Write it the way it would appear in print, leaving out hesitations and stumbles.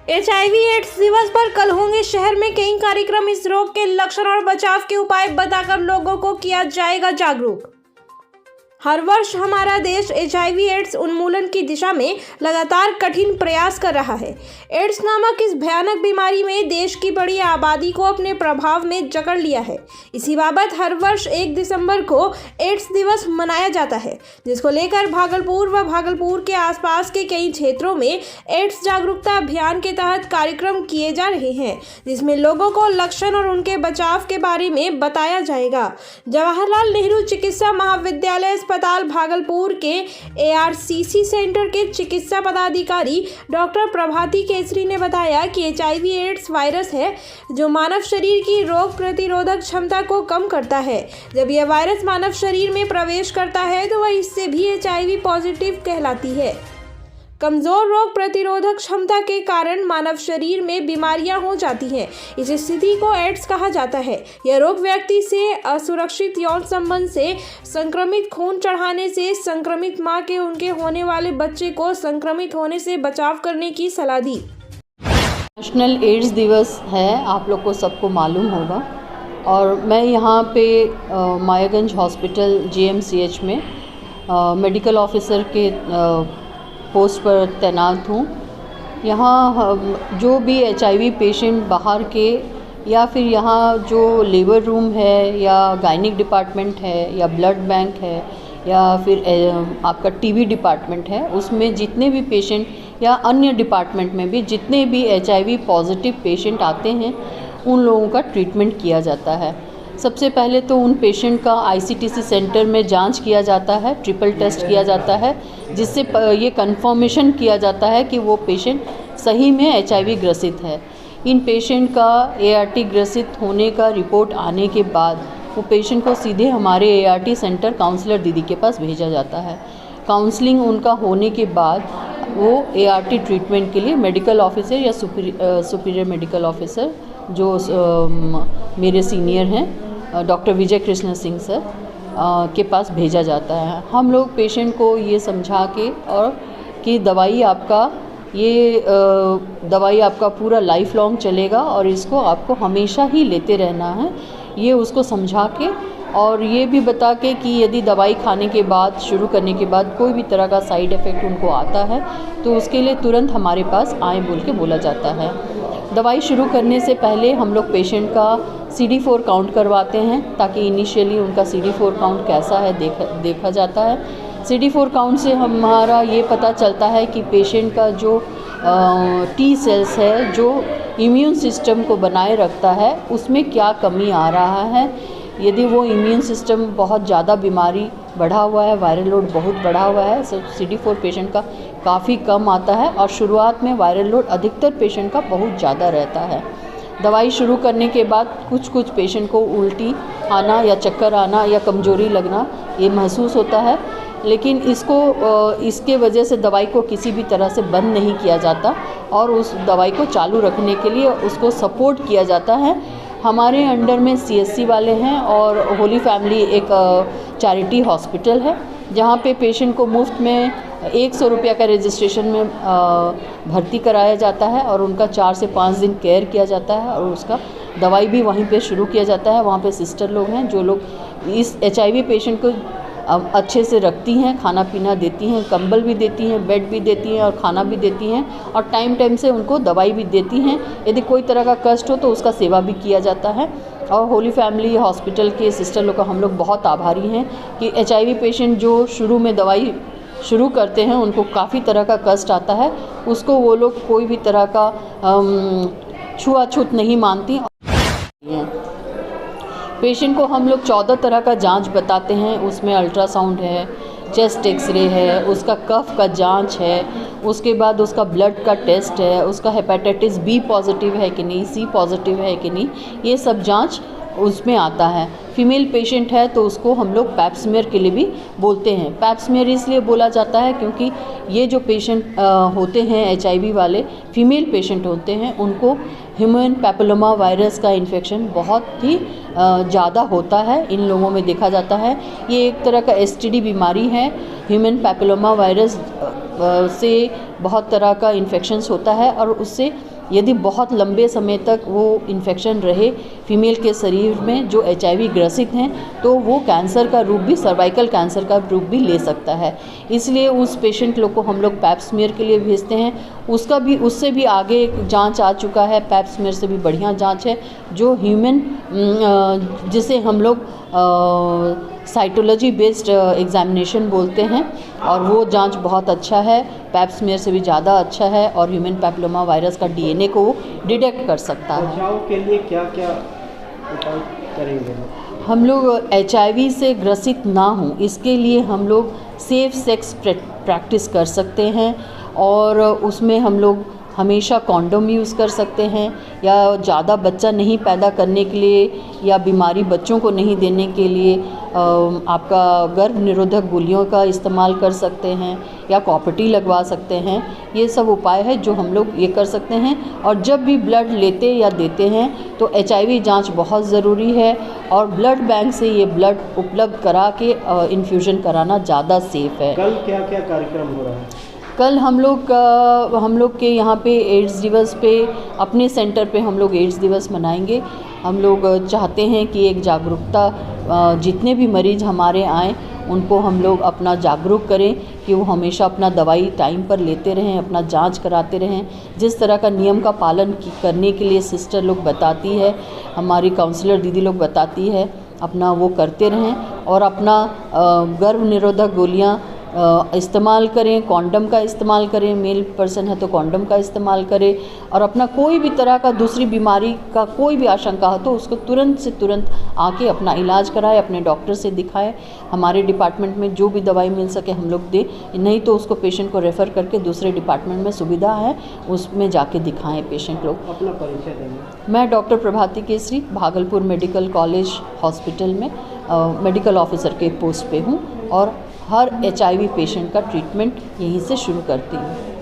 HIV ads दिवस पर कल होंगे शहर में कई कार्यक्रम। इस रोग के लक्षण और बचाव के उपाय बताकर लोगों को किया जाएगा जागरूक। हर वर्ष हमारा देश HIV एड्स उन्मूलन की दिशा में लगातार कठिन प्रयास कर रहा है। एड्स नामक इस भयानक बीमारी में देश की बड़ी आबादी को अपने प्रभाव में जकड़ लिया है। इसी बाबत हर वर्ष 1 दिसंबर को एड्स दिवस मनाया जाता है, जिसको लेकर भागलपुर व भागलपुर के आसपास के कई क्षेत्रों में एड्स जागरूकता अभियान के तहत कार्यक्रम किए जा रहे हैं, जिसमें लोगों को लक्षण और उनके बचाव के बारे में बताया जाएगा। जवाहरलाल नेहरू चिकित्सा महाविद्यालय अस्पताल भागलपुर के ARCC सेंटर के चिकित्सा पदाधिकारी डॉक्टर प्रभाती केसरी ने बताया कि HIV एड्स वायरस है जो मानव शरीर की रोग प्रतिरोधक क्षमता को कम करता है। जब यह वायरस मानव शरीर में प्रवेश करता है तो वह इससे भी HIV पॉजिटिव कहलाती है। कमजोर रोग प्रतिरोधक क्षमता के कारण मानव शरीर में बीमारियां हो जाती हैं। इस स्थिति को एड्स कहा जाता है। यह रोग व्यक्ति से असुरक्षित यौन संबंध से, संक्रमित खून चढ़ाने से, संक्रमित मां के उनके होने वाले बच्चे को संक्रमित होने से बचाव करने की सलाह दी। नेशनल एड्स दिवस है, आप लोग को सबको मालूम होगा, और मैं यहाँ पे मायागंज हॉस्पिटल GMCH में मेडिकल ऑफिसर के पोस्ट पर तैनात हूँ। यहाँ जो भी HIV पेशेंट बाहर के या फिर यहाँ जो लेबर रूम है या गायनिक डिपार्टमेंट है या ब्लड बैंक है या फिर आपका TB डिपार्टमेंट है, उसमें जितने भी पेशेंट या अन्य डिपार्टमेंट में भी जितने भी HIV पॉजिटिव पेशेंट आते हैं उन लोगों का ट्रीटमेंट किया जाता है। सबसे पहले तो उन पेशेंट का ICTC सेंटर में जांच किया जाता है, ट्रिपल टेस्ट किया जाता है, जिससे ये कंफर्मेशन किया जाता है कि वो पेशेंट सही में HIV ग्रसित है। इन पेशेंट का ART ग्रसित होने का रिपोर्ट आने के बाद वो पेशेंट को सीधे हमारे ART सेंटर काउंसलर दीदी के पास भेजा जाता है। काउंसलिंग उनका होने के बाद वो ART ट्रीटमेंट के लिए मेडिकल ऑफिसर या सुपीरियर मेडिकल ऑफिसर जो मेरे सीनियर हैं डॉक्टर विजय कृष्ण सिंह सर के पास भेजा जाता है। हम लोग पेशेंट को ये समझा के और कि दवाई आपका पूरा लाइफ लॉन्ग चलेगा और इसको आपको हमेशा ही लेते रहना है, ये उसको समझा के और ये भी बता के कि यदि दवाई खाने के बाद, शुरू करने के बाद कोई भी तरह का साइड इफ़ेक्ट उनको आता है तो उसके लिए तुरंत हमारे पास आए बोल के बोला जाता है। दवाई शुरू करने से पहले हम लोग पेशेंट का CD4 काउंट करवाते हैं ताकि इनिशियली उनका CD4 काउंट कैसा है देखा जाता है। CD4 काउंट से हमारा ये पता चलता है कि पेशेंट का जो T सेल्स है जो इम्यून सिस्टम को बनाए रखता है उसमें क्या कमी आ रहा है। यदि वो इम्यून सिस्टम बहुत ज़्यादा बीमारी बढ़ा हुआ है, वायरल लोड बहुत बढ़ा हुआ है, CD4 पेशेंट का काफ़ी कम आता है और शुरुआत में वायरल लोड अधिकतर पेशेंट का बहुत ज़्यादा रहता है। दवाई शुरू करने के बाद कुछ पेशेंट को उल्टी आना या चक्कर आना या कमज़ोरी लगना ये महसूस होता है, लेकिन इसके वजह से दवाई को किसी भी तरह से बंद नहीं किया जाता और उस दवाई को चालू रखने के लिए उसको सपोर्ट किया जाता है। हमारे अंडर में CSC वाले हैं और होली फैमिली एक चैरिटी हॉस्पिटल है जहाँ पे पेशेंट को मुफ्त में 100 रुपये का रजिस्ट्रेशन में भर्ती कराया जाता है और उनका 4 से 5 दिन केयर किया जाता है और उसका दवाई भी वहीं पे शुरू किया जाता है। वहाँ पे सिस्टर लोग हैं जो लोग इस HIV पेशेंट को अच्छे से रखती हैं, खाना पीना देती हैं, कंबल भी देती हैं, बेड भी देती हैं और खाना भी देती हैं और टाइम से उनको दवाई भी देती हैं। यदि कोई तरह का कष्ट हो तो उसका सेवा भी किया जाता है। और होली फैमिली हॉस्पिटल के सिस्टर लोग का हम लोग बहुत आभारी हैं कि HIV पेशेंट जो शुरू में दवाई शुरू करते हैं उनको काफ़ी तरह का कष्ट आता है, उसको वो लोग कोई भी तरह का छुआछूत नहीं मानती। पेशेंट को हम लोग 14 तरह का जांच बताते हैं, उसमें अल्ट्रासाउंड है, चेस्ट एक्सरे है, उसका कफ का जांच है, उसके बाद उसका ब्लड का टेस्ट है, उसका हेपेटाइटिस B पॉजिटिव है कि नहीं, C पॉजिटिव है कि नहीं, ये सब जांच उसमें आता है। फीमेल पेशेंट है तो उसको हम लोग पैप्समेयर के लिए भी बोलते हैं। पैप्समेयर इसलिए बोला जाता है क्योंकि ये जो पेशेंट होते हैं HIV वाले फीमेल पेशेंट होते हैं उनको ह्यूमन पैपिलोमा वायरस का इन्फेक्शन बहुत ही ज़्यादा होता है, इन लोगों में देखा जाता है। ये एक तरह का STD बीमारी है। ह्यूमन पैपिलोमा वायरस से बहुत तरह का इन्फेक्शंस होता है और उससे यदि बहुत लंबे समय तक वो इन्फेक्शन रहे फीमेल के शरीर में जो HIV ग्रसित हैं, तो वो कैंसर का रूप भी, सर्वाइकल कैंसर का रूप भी ले सकता है। इसलिए उस पेशेंट लोग को हम लोग पैप स्मीयर के लिए भेजते हैं। उससे भी आगे एक जांच आ चुका है, पैप स्मीयर से भी बढ़िया जांच है, जो ह्यूमन जिसे हम लोग साइटोलॉजी बेस्ड एग्जामिनेशन बोलते हैं, और वो जांच बहुत अच्छा है, पैप स्मीयर से भी ज़्यादा अच्छा है, और ह्यूमन पैपिलोमा वायरस का DNA को वो डिटेक्ट कर सकता है। बचाव के लिए क्या क्या उपाय करेंगे? हम लोग HIV से ग्रसित ना हों, इसके लिए हम लोग सेफ सेक्स प्रैक्टिस कर सकते हैं, और उसमें हम लोग हमेशा कॉन्डोम यूज़ कर सकते हैं, या ज़्यादा बच्चा नहीं पैदा करने के लिए या बीमारी बच्चों को नहीं देने के लिए आपका गर्भ निरोधक गोलियों का इस्तेमाल कर सकते हैं, या कॉपर्टी लगवा सकते हैं। ये सब उपाय है जो हम लोग ये कर सकते हैं। और जब भी ब्लड लेते या देते हैं तो HIV जांच बहुत ज़रूरी है, और ब्लड बैंक से ये ब्लड उपलब्ध करा के इन्फ्यूज़न कराना ज़्यादा सेफ़ है। कल क्या क्या कार्यक्रम हो रहा है? कल हम लोग के यहाँ पे एड्स दिवस पे, अपने सेंटर पे हम लोग एड्स दिवस मनाएंगे। हम लोग चाहते हैं कि एक जागरूकता, जितने भी मरीज़ हमारे आएँ उनको हम लोग अपना जागरूक करें कि वो हमेशा अपना दवाई टाइम पर लेते रहें, अपना जांच कराते रहें। जिस तरह का नियम का पालन करने के लिए सिस्टर लोग बताती है, हमारी काउंसलर दीदी लोग बताती है, अपना वो करते रहें, और अपना गर्भ निरोधक गोलियाँ इस्तेमाल करें, कॉन्डम का इस्तेमाल करें, मेल पर्सन है तो कॉन्डम का इस्तेमाल करें, और अपना कोई भी तरह का दूसरी बीमारी का कोई भी आशंका हो तो उसको तुरंत से तुरंत आके अपना इलाज कराएं, अपने डॉक्टर से दिखाएं। हमारे डिपार्टमेंट में जो भी दवाई मिल सके हम लोग दें, नहीं तो उसको पेशेंट को रेफ़र करके दूसरे डिपार्टमेंट में सुविधा है उसमें जाके दिखाएं पेशेंट लोग। अपना परिचय देंगे। मैं doctor Prabhati Kesari, Bhagalpur medical college hospital में मेडिकल ऑफिसर के पोस्ट पे हूँ, और हर HIV पेशेंट का ट्रीटमेंट यहीं से शुरू करती हूँ।